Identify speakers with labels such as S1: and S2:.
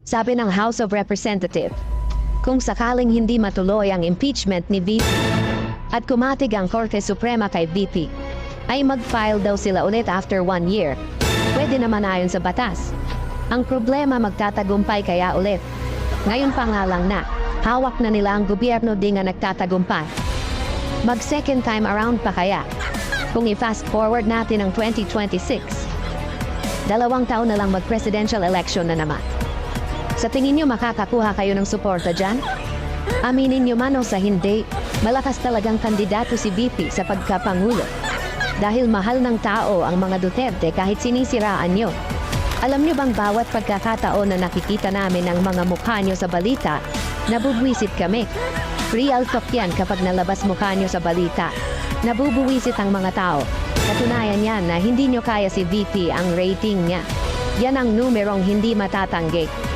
S1: Sabi ng House of Representatives, kung sakaling hindi matuloy ang impeachment ni VP at kumatig ang Korte Suprema kay VP, ay mag-file daw sila ulit after 1 year. Pwede naman ayon sa batas. Ang problema magtatagumpay kaya ulit. Ngayon pa nga lang na, hawak na nila ang gobyerno di nga nagtatagumpay. Mag-second time around pa kaya? Kung i-fast forward natin ang 2026, 2 taon na lang mag-presidential election na naman. Sa tingin nyo makakakuha kayo ng suporta dyan? Aminin nyo man o sa hindi, malakas talagang kandidato si VP sa pagkapangulo. Dahil mahal ng tao ang mga Duterte kahit sinisiraan nyo. Alam nyo bang bawat pagkakataon na nakikita namin ang mga mukha nyo sa balita, nabubwisit kami. Real talk yan kapag nalabas mukha nyo sa balita. Nabubuwisit ang mga tao. Katunayan yan na hindi nyo kaya si VP ang rating niya. Yan ang numerong hindi matatanggi.